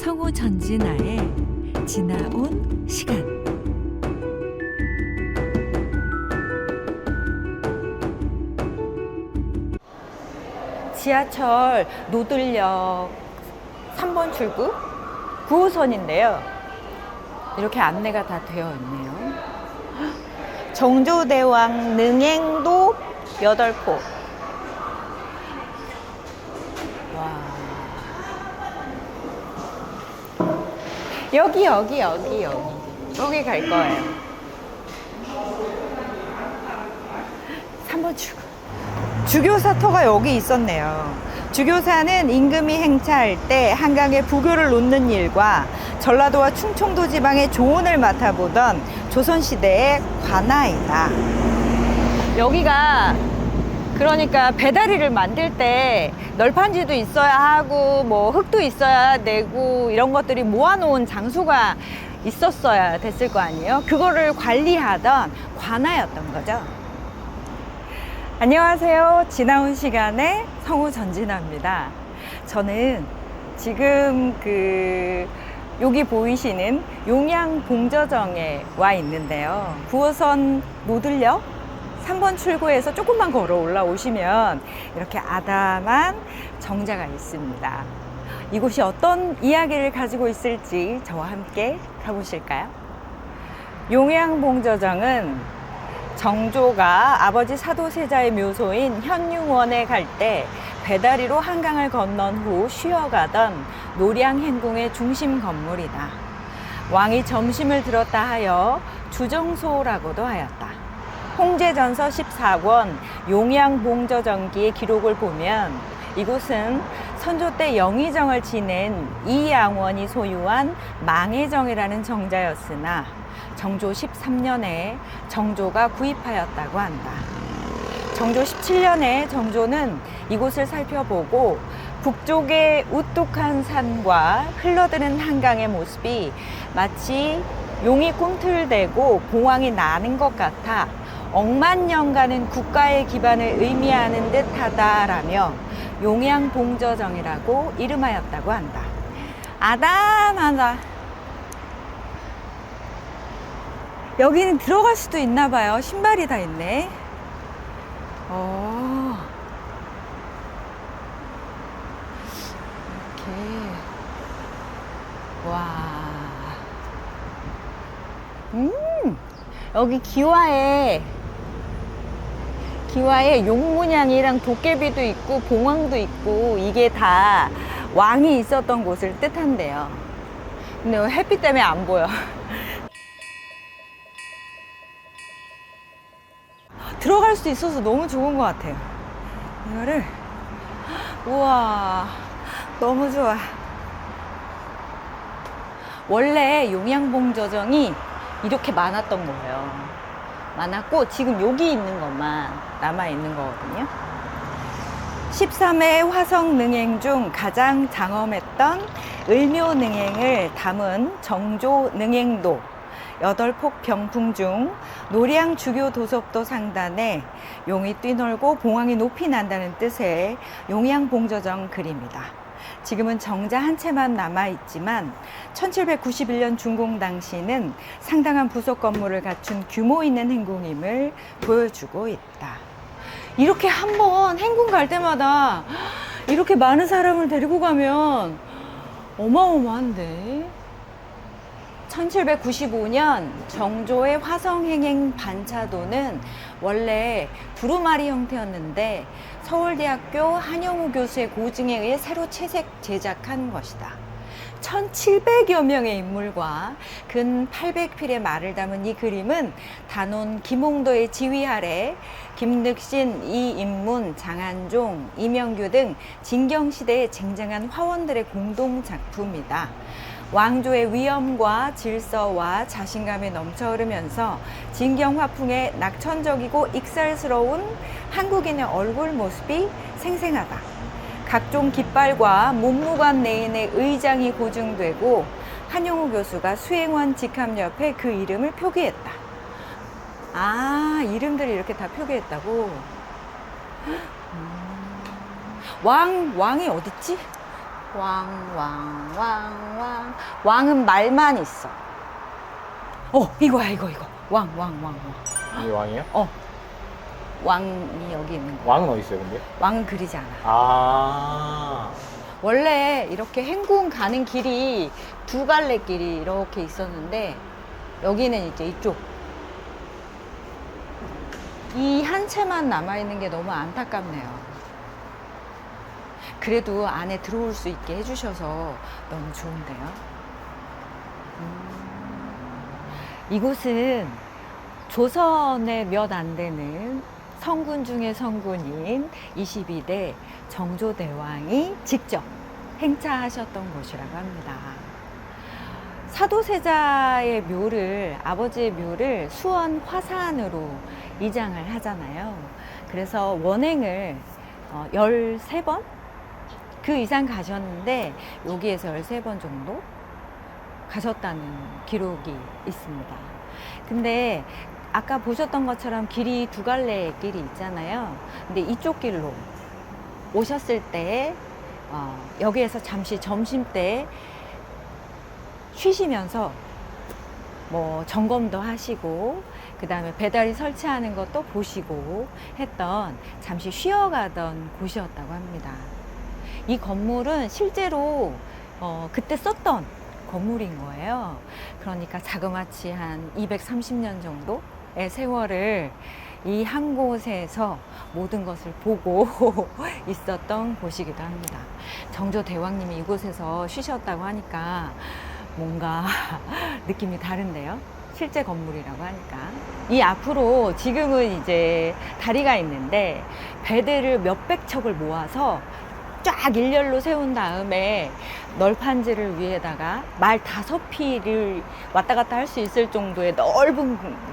성우 전진아의 지나온 시간. 지하철 노들역 3번 출구 9호선인데요. 이렇게 안내가 다 되어 있네요. 정조대왕 능행도 8포. 와. 여기 갈 거예요. 3번 출구. 주교사터가 여기 있었네요. 주교사는 임금이 행차할 때 한강에 부교를 놓는 일과 전라도와 충청도 지방의 조언을 맡아보던 조선시대의 관아이다. 여기가 그러니까 배다리를 만들 때 널판지도 있어야 하고 뭐 흙도 있어야 되고 이런 것들이 모아놓은 장소가 있었어야 됐을 거 아니에요. 그거를 관리하던 관아였던 거죠. 안녕하세요. 지나온 시간에 성우 전진아입니다. 저는 지금 여기 보이시는 용양봉저정에 와 있는데요. 9호선 노들역 3번 출구에서 조금만 걸어 올라오시면 이렇게 아담한 정자가 있습니다. 이곳이 어떤 이야기를 가지고 있을지 저와 함께 가보실까요? 용양봉저정은 정조가 아버지 사도세자의 묘소인 현융원에 갈 때 배다리로 한강을 건넌 후 쉬어가던 노량행궁의 중심 건물이다. 왕이 점심을 들었다 하여 주정소라고도 하였다. 홍제전서 14권 용양봉저정기의 기록을 보면 이곳은 선조 때 영의정을 지낸 이양원이 소유한 망해정이라는 정자였으나 정조 13년에 정조가 구입하였다고 한다. 정조 17년에 정조는 이곳을 살펴보고 북쪽의 우뚝한 산과 흘러드는 한강의 모습이 마치 용이 꿈틀대고 봉황이 나는 것 같아 억만년간은 국가의 기반을 의미하는 듯하다라며 용양봉저정이라고 이름하였다고 한다. 아담하다. 여기는 들어갈 수도 있나 봐요. 신발이 다 있네. 이렇게. 와. 여기 기와에 용문양이랑 도깨비도 있고 봉황도 있고 이게 다 왕이 있었던 곳을 뜻한대요. 근데 햇빛 때문에 안 보여. 들어갈 수 있어서 너무 좋은 것 같아요. 이거를 우와 너무 좋아. 원래 용양봉저정이 이렇게 많았던 거예요. 많았고 지금 여기 있는 것만 남아 있는 거거든요. 13회 화성능행 중 가장 장엄했던 을묘능행을 담은 정조능행도 8폭 병풍 중 노량 주교 도섭도 상단에 용이 뛰놀고 봉황이 높이 난다는 뜻의 용양봉저정 글입니다. 지금은 정자 한 채만 남아있지만 1791년 준공 당시는 상당한 부속 건물을 갖춘 규모 있는 행궁임을 보여주고 있다. 이렇게 한번 행궁 갈 때마다 이렇게 많은 사람을 데리고 가면 어마어마한데. 1795년 정조의 화성행행 반차도는 원래 두루마리 형태였는데 서울대학교 한영우 교수의 고증에 의해 새로 채색 제작한 것이다. 1700여 명의 인물과 근 800필의 말을 담은 이 그림은 단원 김홍도의 지휘 아래 김득신, 이인문, 장한종, 이명규 등 진경시대의 쟁쟁한 화원들의 공동작품이다. 왕조의 위엄과 질서와 자신감이 넘쳐 흐르면서 진경화풍의 낙천적이고 익살스러운 한국인의 얼굴 모습이 생생하다. 각종 깃발과 문무관 내인의 의장이 고증되고 한영우 교수가 수행원 직함 옆에 그 이름을 표기했다. 아, 이름들이 이렇게 다 표기했다고? 왕이 어딨지? 왕. 왕은 말만 있어. 이거야, 이거. 왕. 이게 왕이에요? 왕이 여기 있는 거야. 왕은 어디 있어요, 근데? 왕은 그리지 않아. 아. 원래 이렇게 행궁 가는 길이 두 갈래 길이 이렇게 있었는데, 여기는 이제 이쪽. 이 한 채만 남아있는 게 너무 안타깝네요. 그래도 안에 들어올 수 있게 해주셔서 너무 좋은데요. 이곳은 조선에 몇 안 되는 성군 중의 성군인 22대 정조대왕이 직접 행차하셨던 곳이라고 합니다. 사도세자의 묘를, 아버지의 묘를 수원 화산으로 이장을 하잖아요. 그래서 원행을 13번? 그 이상 가셨는데 여기에서 13번 정도 가셨다는 기록이 있습니다. 근데 아까 보셨던 것처럼 길이 두 갈래 길이 있잖아요. 근데 이쪽 길로 오셨을 때 여기에서 잠시 점심때 쉬시면서 뭐 점검도 하시고 그 다음에 배달이 설치하는 것도 보시고 했던 잠시 쉬어가던 곳이었다고 합니다. 이 건물은 실제로 그때 썼던 건물인 거예요. 그러니까 자그마치 한 230년 정도의 세월을 이 한 곳에서 모든 것을 보고 있었던 곳이기도 합니다. 정조대왕님이 이곳에서 쉬셨다고 하니까 뭔가 느낌이 다른데요. 실제 건물이라고 하니까. 이 앞으로 지금은 이제 다리가 있는데 배들을 몇백 척을 모아서 쫙 일렬로 세운 다음에 널판지를 위에다가 말 5피를 왔다 갔다 할 수 있을 정도의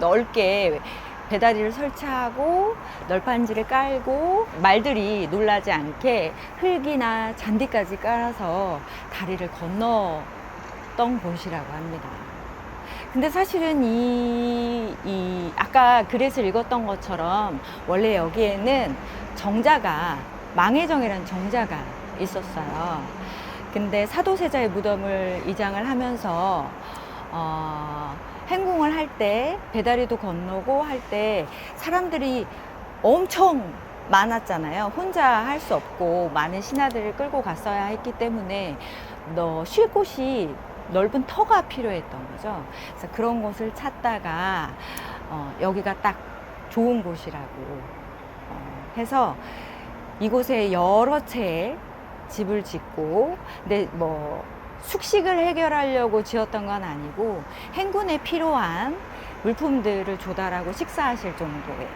넓게 배다리를 설치하고 널판지를 깔고 말들이 놀라지 않게 흙이나 잔디까지 깔아서 다리를 건넜던 곳이라고 합니다. 근데 사실은 아까 글에서 읽었던 것처럼 원래 여기에는 정자가 망해정이라는 정자가 있었어요. 근데 사도세자의 무덤을 이장을 하면서 행궁을 할 때 배다리도 건너고 할 때 사람들이 엄청 많았잖아요. 혼자 할 수 없고 많은 신하들을 끌고 갔어야 했기 때문에 쉴 곳이 넓은 터가 필요했던 거죠. 그래서 그런 곳을 찾다가 여기가 딱 좋은 곳이라고 해서 이곳에 여러 채의 집을 짓고, 근데 뭐 숙식을 해결하려고 지었던 건 아니고 행군에 필요한 물품들을 조달하고 식사하실 정도의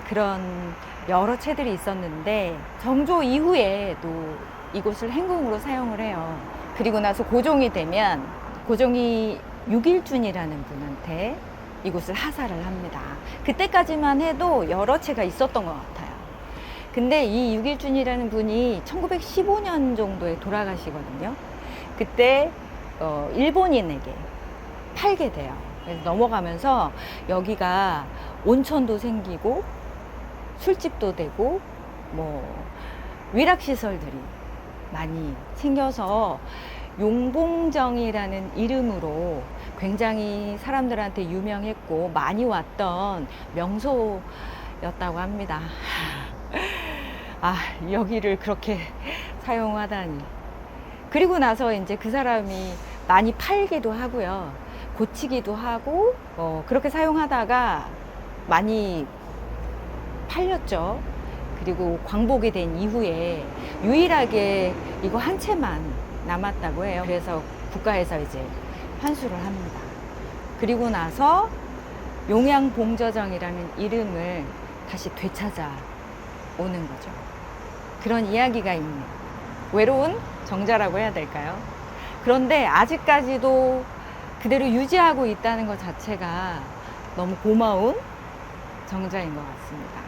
그런 여러 채들이 있었는데 정조 이후에도 이곳을 행궁으로 사용을 해요. 그리고 나서 고종이 되면 고종이 육일준이라는 분한테 이곳을 하사를 합니다. 그때까지만 해도 여러 채가 있었던 것 같아요. 근데 이 육일준이라는 분이 1915년 정도에 돌아가시거든요. 그때 일본인에게 팔게 돼요. 그래서 넘어가면서 여기가 온천도 생기고 술집도 되고 뭐 위락시설들이 많이 생겨서 용봉정이라는 이름으로 굉장히 사람들한테 유명했고 많이 왔던 명소였다고 합니다. 여기를 그렇게 사용하다니. 그리고 나서 이제 그 사람이 많이 팔기도 하고요. 고치기도 하고, 그렇게 사용하다가 많이 팔렸죠. 그리고 광복이 된 이후에 유일하게 이거 한 채만 남았다고 해요. 그래서 국가에서 이제 환수를 합니다. 그리고 나서 용양봉저정이라는 이름을 다시 되찾아 오는 거죠. 그런 이야기가 있는 외로운 정자라고 해야 될까요? 그런데 아직까지도 그대로 유지하고 있다는 것 자체가 너무 고마운 정자인 것 같습니다.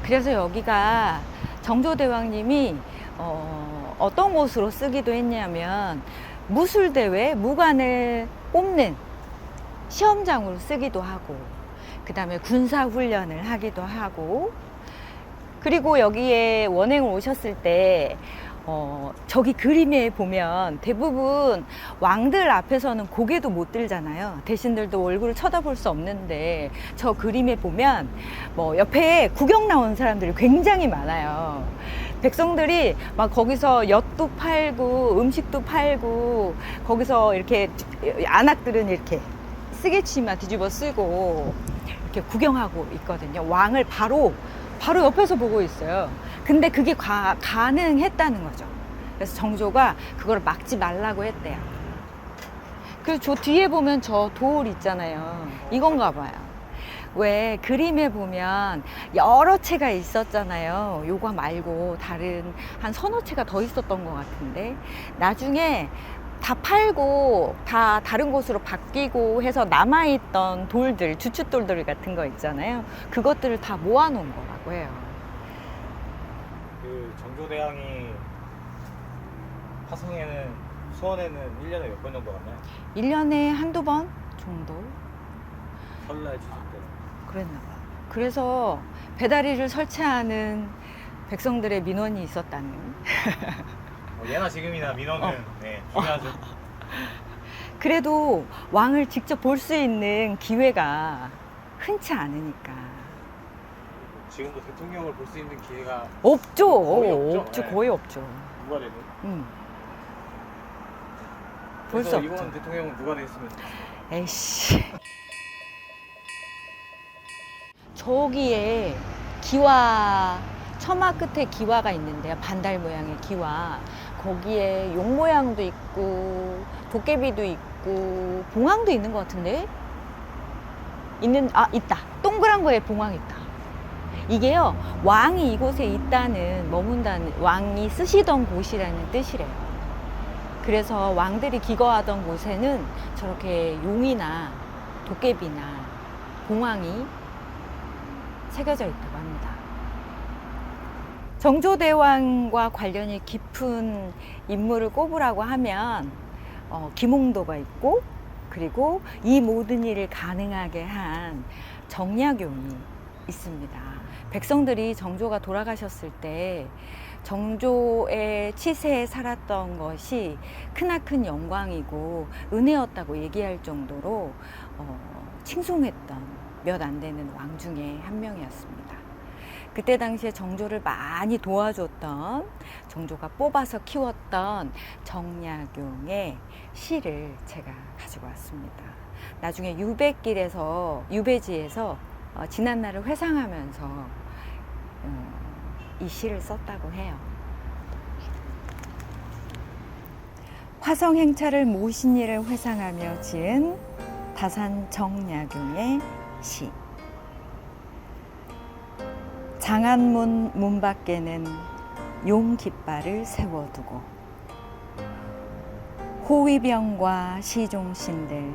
그래서 여기가 정조대왕님이 어떤 곳으로 쓰기도 했냐면 무술대회 무관을 뽑는 시험장으로 쓰기도 하고, 그 다음에 군사훈련을 하기도 하고, 그리고 여기에 원행을 오셨을 때 저기 그림에 보면 대부분 왕들 앞에서는 고개도 못 들잖아요. 대신들도 얼굴을 쳐다볼 수 없는데 저 그림에 보면 뭐 옆에 구경 나온 사람들이 굉장히 많아요. 백성들이 막 거기서 엿도 팔고 음식도 팔고 거기서 이렇게 안악들은 이렇게 쓰개치마 뒤집어 쓰고 이렇게 구경하고 있거든요. 왕을 바로 옆에서 보고 있어요. 근데 그게 가능했다는 거죠. 그래서 정조가 그걸 막지 말라고 했대요. 그래서 저 뒤에 보면 저 돌 있잖아요. 이건가 봐요. 왜 그림에 보면 여러 채가 있었잖아요. 요거 말고 다른 한 서너 채가 더 있었던 것 같은데 나중에 다 팔고 다 다른 곳으로 바뀌고 해서 남아있던 돌들, 주춧돌들 같은 거 있잖아요. 그것들을 다 모아놓은 거라고 해요. 그 정조대왕이 화성에는 수원에는 1년에 몇 번 정도 갔나요? 1년에 한두 번 정도 설날 추석 때. 그랬나 봐. 그래서 배다리를 설치하는 백성들의 민원이 있었다는. 예나 지금이나 민원은 네, 중요하죠. 그래도 왕을 직접 볼 수 있는 기회가 흔치 않으니까. 지금도 대통령을 볼 수 있는 기회가 없죠. 거의 없죠. 없죠. 네. 거의 없죠. 누가 되든. 볼 수 그래서 없죠. 이번 대통령은 누가 됐으면 좋겠어요? 에이씨. 저기에 기와, 처마 끝에 기와가 있는데요. 반달 모양의 기와. 거기에 용 모양도 있고, 도깨비도 있고, 봉황도 있는 것 같은데? 있다. 동그란 거에 봉황 있다. 이게요, 왕이 이곳에 있다는, 머문다는, 왕이 쓰시던 곳이라는 뜻이래요. 그래서 왕들이 기거하던 곳에는 저렇게 용이나 도깨비나 봉황이 새겨져 있다고 합니다. 정조대왕과 관련이 깊은 인물을 꼽으라고 하면 김홍도가 있고, 그리고 이 모든 일을 가능하게 한 정약용이 있습니다. 백성들이 정조가 돌아가셨을 때 정조의 치세에 살았던 것이 크나큰 영광이고 은혜였다고 얘기할 정도로 칭송했던 몇 안 되는 왕 중에 한 명이었습니다. 그때 당시에 정조를 많이 도와줬던, 정조가 뽑아서 키웠던 정약용의 시를 제가 가지고 왔습니다. 나중에 유배지에서 지난 날을 회상하면서 이 시를 썼다고 해요. 화성 행차를 모신 이를 회상하며 지은 다산 정약용의 시. 장안문 문 밖에는 용 깃발을 세워두고 호위병과 시종신들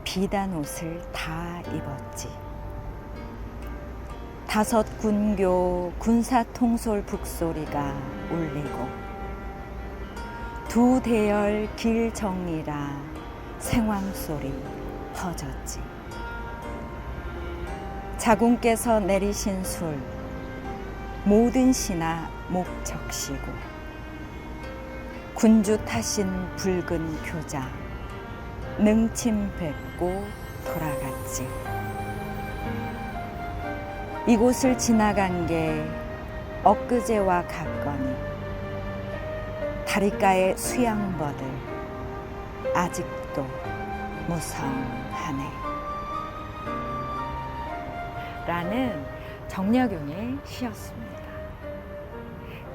비단 옷을 다 입었지. 다섯 군교 군사 통솔 북소리가 울리고 두 대열 길 정리라 생황소리 퍼졌지. 자군께서 내리신 술 모든 시나 목적시고 군주 타신 붉은 교자 능침 뱉고 돌아갔지. 이곳을 지나간 게 엊그제와 같거니 다리가의 수양버들 아직도 무성하네. 라는 정약용의 시였습니다.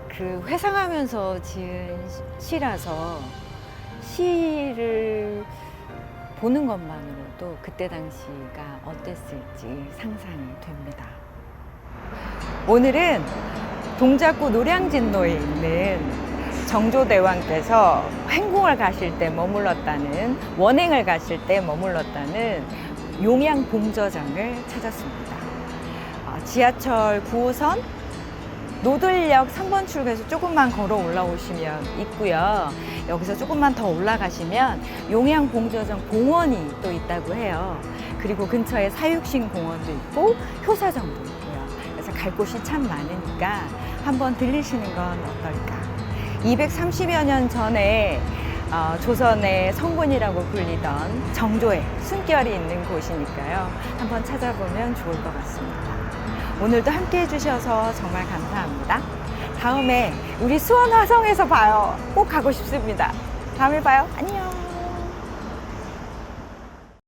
그 회상하면서 지은 시라서 시를 보는 것만으로도 그때 당시가 어땠을지 상상이 됩니다. 오늘은 동작구 노량진로에 있는 정조대왕께서 행궁을 가실 때 머물렀다는, 원행을 가실 때 머물렀다는 용양봉저장을 찾았습니다. 지하철 9호선 노들역 3번 출구에서 조금만 걸어 올라오시면 있고요. 여기서 조금만 더 올라가시면 용양봉저장 공원이 또 있다고 해요. 그리고 근처에 사육신 공원도 있고 효사정도 있고요. 그래서 갈 곳이 참 많으니까 한번 들리시는 건 어떨까? 230여 년 전에 조선의 성군이라고 불리던 정조의 숨결이 있는 곳이니까요. 한번 찾아보면 좋을 것 같습니다. 오늘도 함께 해주셔서 정말 감사합니다. 다음에 우리 수원 화성에서 봐요. 꼭 가고 싶습니다. 다음에 봐요. 안녕.